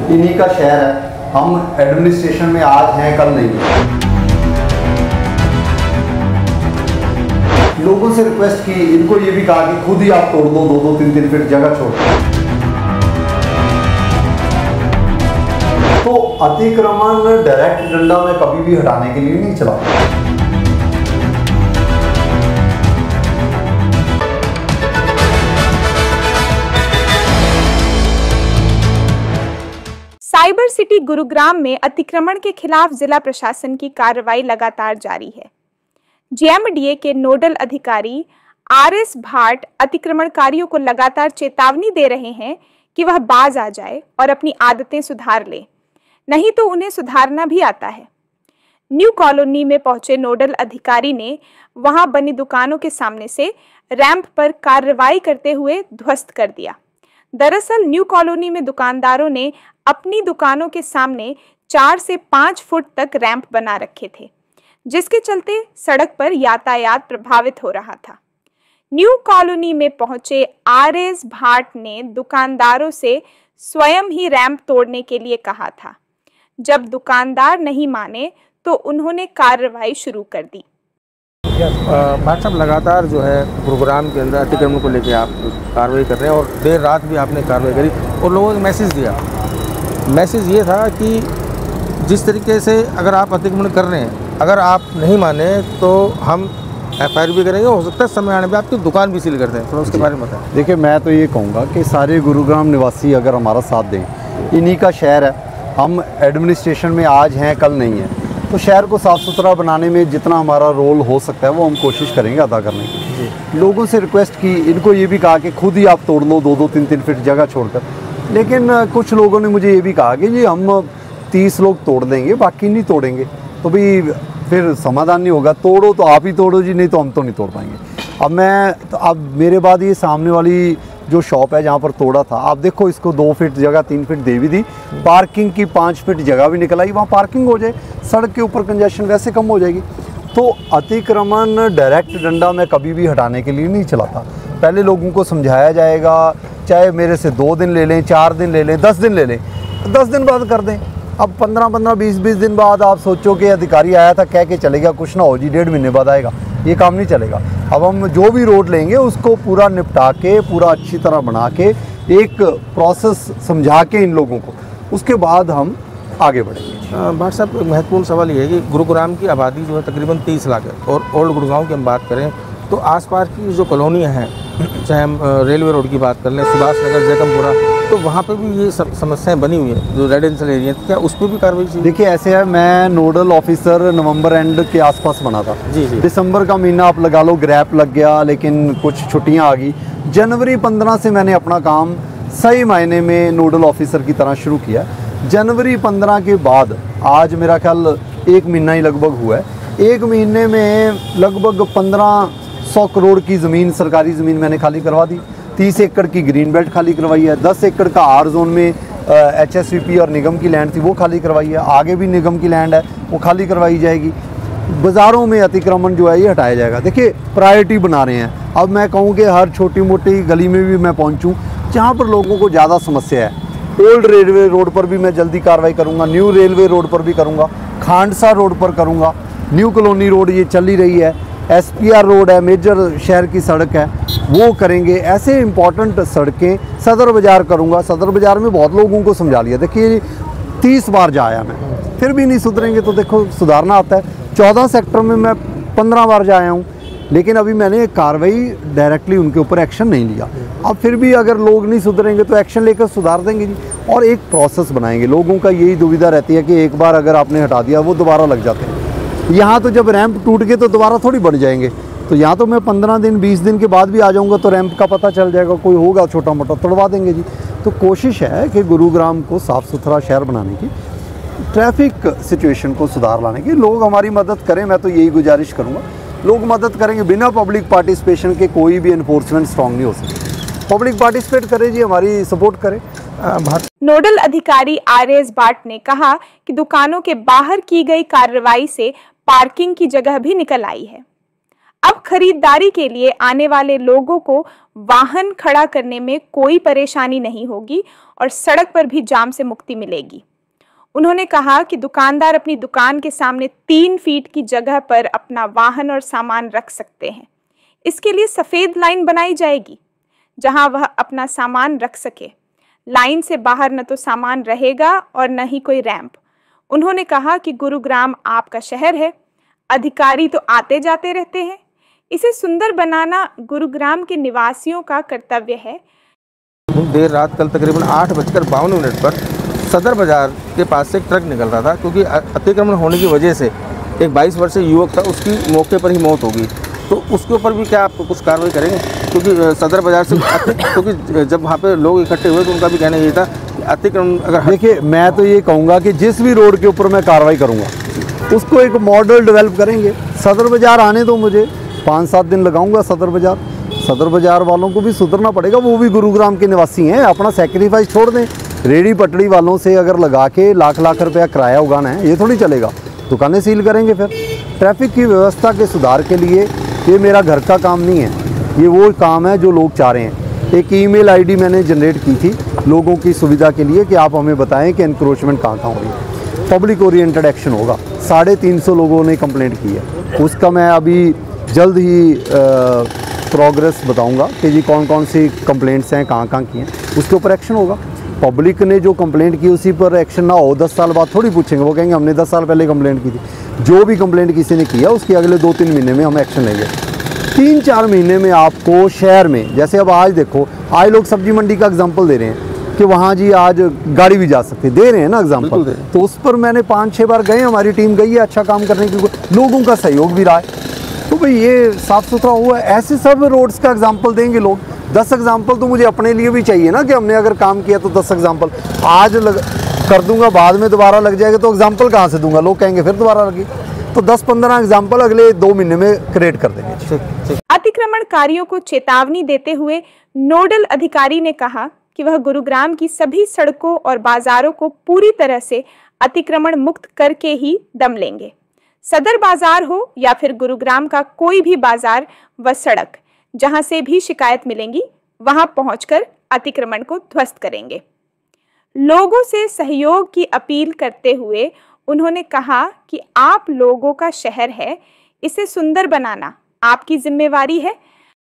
इन्हीं का शहर है। हम एडमिनिस्ट्रेशन में आज हैं, कल नहीं है। लोगों से रिक्वेस्ट की, इनको ये भी कहा कि खुद ही आप तोड़ दो 2-2, 3-3 फीट जगह छोड़। तो अतिक्रमण डायरेक्ट डंडा में कभी भी हटाने के लिए नहीं चला। साइबर सिटी गुरुग्राम में अतिक्रमण के खिलाफ जिला प्रशासन की कार्रवाई लगातार जारी है। जेएमडीए के नोडल अधिकारी आरएस भाट अतिक्रमणकारियों को लगातार चेतावनी दे रहे हैं कि वह बाज आ जाए और अपनी आदतें सुधार ले, नहीं तो उन्हें सुधारना भी आता है। न्यू कॉलोनी में पहुंचे नोडल अधिकारी ने वहां बनी दुकानों के सामने से रैंप पर कार्रवाई करते हुए ध्वस्त कर दिया। दरअसल न्यू कॉलोनी में दुकानदारों ने अपनी दुकानों के सामने 4 से 5 फुट तक रैंप बना रखे थे, जिसके चलते सड़क पर यातायात प्रभावित हो रहा था। न्यू कॉलोनी में पहुंचे आरएस भाट ने दुकानदारों से स्वयं ही रैंप तोड़ने के लिए कहा था। जब दुकानदार नहीं माने तो उन्होंने कार्रवाई शुरू कर दी। भाट साहब, लगातार जो है गुरुग्राम के अंदर अतिक्रमण को लेकर आप कार्रवाई कर रहे हैं और देर रात भी आपने कार्रवाई करी और लोगों को मैसेज दिया। मैसेज ये था कि जिस तरीके से अगर आप अतिक्रमण कर रहे हैं, अगर आप नहीं माने तो हम एफआईआर भी करेंगे, हो सकता है समय आने पर आपकी दुकान भी सील कर दें। थोड़ा उसके बारे में बताएं। देखिए, मैं तो ये कहूँगा कि सारे गुरुग्राम निवासी अगर हमारा साथ दें, इन्हीं का शहर है। हम एडमिनिस्ट्रेशन में आज हैं, कल नहीं है। तो शहर को साफ़ सुथरा बनाने में जितना हमारा रोल हो सकता है वो हम कोशिश करेंगे अदा करने की। लोगों से रिक्वेस्ट की, इनको ये भी कहा कि खुद ही आप तोड़ लो 2-2, 3-3 फीट जगह छोड़कर। लेकिन कुछ लोगों ने मुझे ये भी कहा कि जी हम 30 लोग तोड़ देंगे, बाकी नहीं तोड़ेंगे। तो भाई फिर समाधान नहीं होगा। तोड़ो तो आप ही तोड़ो जी, नहीं तो हम तो नहीं तोड़ पाएंगे। अब मेरे बाद ये सामने वाली जो शॉप है जहाँ पर तोड़ा था, आप देखो इसको 2 फीट जगह 3 फीट दे भी दी, पार्किंग की 5 फीट जगह भी निकल आई, वहाँ पार्किंग हो जाए, सड़क के ऊपर कंजेशन वैसे कम हो जाएगी। तो अतिक्रमण डायरेक्ट डंडा में कभी भी हटाने के लिए नहीं चलाता। पहले लोगों को समझाया जाएगा, चाहे मेरे से 2 दिन ले लें, 4 दिन ले लें, 10 दिन ले लें, 10 दिन बाद कर दें। अब 15-15, 20-20 दिन बाद आप सोचो कि अधिकारी आया था कह के चलेगा, कुछ ना हो जी 1.5 महीने बाद आएगा, ये काम नहीं चलेगा। अब हम जो भी रोड लेंगे उसको पूरा निपटा के, पूरा अच्छी तरह बना के, एक प्रोसेस समझा के इन लोगों को, उसके बाद हम आगे बढ़ेंगे। भाट साहब, महत्वपूर्ण सवाल ये है कि गुरुग्राम की आबादी जो है तकरीबन 30 लाख है और ओल्ड गुरुग्राम की हम बात करें तो आसपास की जो कॉलोनियाँ हैं, चाहे हम रेलवे रोड की बात कर लें, सुभाष नगर, जैकमपुरा, तो वहाँ पे भी ये सब समस्याएं बनी हुई हैं जो रेजिडेंशियल एरिया, क्या उस पर भी कार्रवाई चाहिए? देखिए, ऐसे है, मैं नोडल ऑफिसर नवंबर एंड के आसपास बना था। जी। दिसंबर का महीना आप लगा लो, ग्रैप लग गया, लेकिन कुछ छुट्टियां आ गई। जनवरी 15 से मैंने अपना काम सही मायने में नोडल ऑफिसर की तरह शुरू किया। जनवरी 15 के बाद आज मेरा ख्याल 1 महीना ही लगभग हुआ है। 1 महीने में लगभग 1500 करोड़ की ज़मीन, सरकारी ज़मीन मैंने खाली करवा दी। 30 एकड़ की ग्रीन बेल्ट खाली करवाई है। 10 एकड़ का आर जोन में HSVP और निगम की लैंड थी, वो खाली करवाई है। आगे भी निगम की लैंड है, वो खाली करवाई जाएगी। बाज़ारों में अतिक्रमण जो है ये हटाया जाएगा। देखिए, प्रायोरिटी बना रहे हैं। अब मैं कहूँ कि हर छोटी मोटी गली में भी मैं पहुँचूँ जहाँ पर लोगों को ज़्यादा समस्या है। ओल्ड रेलवे रोड पर भी मैं जल्दी कार्रवाई करूँगा, न्यू रेलवे रोड पर भी करूँगा, खांडसा रोड पर करूँगा, न्यू कॉलोनी रोड ये चल ही रही है, SPR रोड है, मेजर शहर की सड़क है, वो करेंगे। ऐसे इंपॉर्टेंट सड़कें, सदर बाज़ार करूँगा। सदर बाज़ार में बहुत लोगों को समझा लिया। देखिए, 30 बार जाया मैं, फिर भी नहीं सुधरेंगे तो देखो सुधारना आता है। 14 सेक्टर में मैं 15 बार जाया हूँ, लेकिन अभी मैंने कार्रवाई डायरेक्टली उनके ऊपर एक्शन नहीं लिया। अब फिर भी अगर लोग नहीं सुधरेंगे तो एक्शन लेकर सुधार देंगे जी, और एक प्रोसेस बनाएंगे। लोगों का यही दुविधा रहती है कि एक बार अगर आपने हटा दिया वो दोबारा लग जाते हैं। यहाँ तो जब रैंप टूट गए तो दोबारा थोड़ी बढ़ जाएंगे। तो यहाँ तो मैं 15 दिन 20 दिन के बाद भी आ जाऊँगा तो रैंप का पता चल जाएगा, कोई होगा छोटा मोटा तोड़वा देंगे जी। तो कोशिश है कि गुरुग्राम को साफ़ सुथरा शहर बनाने की, ट्रैफिक सिचुएशन को सुधार लाने की लोग हमारी मदद करें। मैं तो यही गुजारिश करूँगा, लोग मदद करेंगे। बिना पब्लिक पार्टिसिपेशन के कोई भी एनफोर्समेंट स्ट्रॉन्ग नहीं हो सकती। पब्लिक पार्टिसिपेट करे जी, हमारी सपोर्ट करे। नोडल अधिकारी आरएस भाट ने कहा कि दुकानों के बाहर की गई कार्रवाई से पार्किंग की जगह भी निकल आई है। अब खरीदारी के लिए आने वाले लोगों को वाहन खड़ा करने में कोई परेशानी नहीं होगी और सड़क पर भी जाम से मुक्ति मिलेगी। उन्होंने कहा कि दुकानदार अपनी दुकान के सामने 3 फीट की जगह पर अपना वाहन और सामान रख सकते हैं। इसके लिए सफेद लाइन बनाई जाएगी जहां वह अपना सामान रख सके। लाइन से बाहर न तो सामान रहेगा और न ही कोई रैंप। उन्होंने कहा कि गुरुग्राम आपका शहर है, अधिकारी तो आते जाते रहते हैं, इसे सुंदर बनाना गुरुग्राम के निवासियों का कर्तव्य है। देर रात कल तकरीबन 8:52 पर सदर बाजार के पास से एक ट्रक निकल रहा था, क्योंकि अतिक्रमण होने की वजह से एक 22 वर्षीय युवक था, उसकी मौके पर ही मौत हो गई। तो उसके ऊपर भी क्या आप कुछ कार्रवाई करेंगे? क्योंकि सदर बाजार से क्योंकि जब वहाँ पे लोग इकट्ठे हुए तो उनका भी कहना ये था कि अतिक्रमण अगर देखिए, मैं तो ये कहूँगा कि जिस भी रोड के ऊपर मैं कार्रवाई करूँगा उसको एक मॉडल डेवलप करेंगे। सदर बाजार आने दो, मुझे 5-7 दिन लगाऊंगा सदर बाजार वालों को भी सुधरना पड़ेगा। वो भी गुरुग्राम के निवासी हैं, अपना सेक्रीफाइस छोड़ दें। रेडी पटड़ी वालों से अगर लगा के लाख रुपया किराया उगाना है, ये थोड़ी चलेगा। दुकानें सील करेंगे। फिर ट्रैफिक की व्यवस्था के सुधार के लिए ये मेरा घर का काम नहीं है, ये वो काम है जो लोग चाह रहे हैं। एक ईमेल आईडी मैंने जनरेट की थी लोगों की सुविधा के लिए कि आप हमें बताएं कि एनक्रोचमेंट कहाँ होगी। पब्लिक ओरिएंटेड एक्शन होगा। 350 लोगों ने कंप्लेंट की है, उसका मैं अभी जल्द ही प्रोग्रेस बताऊंगा कि जी कौन कौन सी कंप्लेंट्स हैं, कहाँ की हैं, उसके ऊपर एक्शन होगा। पब्लिक ने जो कंप्लेंट की उसी पर एक्शन ना हो, 10 साल बाद थोड़ी पूछेंगे। वो कहेंगे हमने 10 साल पहले कंप्लेंट की थी। जो भी कंप्लेंट किसी ने किया उसके अगले 2-3 महीने में हम एक्शन लेंगे। 3-4 महीने में आपको शहर में, जैसे अब आज देखो, आज लोग सब्जी मंडी का एग्जाम्पल दे रहे हैं कि वहाँ जी आज गाड़ी भी जा सकती, दे रहे हैं ना एग्जाम्पल। तो उस पर मैंने 5-6 बार गए, हमारी टीम गई है अच्छा काम करने की, लोगों का सहयोग भी रहा है। तो भाई ये साफ़ सुथरा हुआ है। ऐसे सब रोड्स का एग्जाम्पल देंगे लोग। 10 एग्जाम्पल तो मुझे अपने लिए भी चाहिए ना कि हमने अगर काम किया तो 10 एग्जाम्पल आज कर दूंगा, बाद में दोबारा लग जाएगा तो एग्जाम्पल कहाँ से दूंगा? लोग कहेंगे फिर दोबारा लगी। तो 10-15 एग्जाम्पल अगले 2 महीने में क्रिएट कर देंगे। अतिक्रमणकारियों को चेतावनी देते हुए नोडल अधिकारी ने कहा कि वह गुरुग्राम की सभी सड़कों और बाजारों को पूरी तरह से अतिक्रमण मुक्त करके ही दम लेंगे। सदर बाजार हो या फिर गुरुग्राम का कोई भी बाजार व सड़क, जहां से भी शिकायत मिलेंगी वहां पहुंचकर अतिक्रमण को ध्वस्त करेंगे। लोगों से सहयोग की अपील करते हुए उन्होंने कहा कि आप लोगों का शहर है, इसे सुंदर बनाना आपकी जिम्मेवारी है।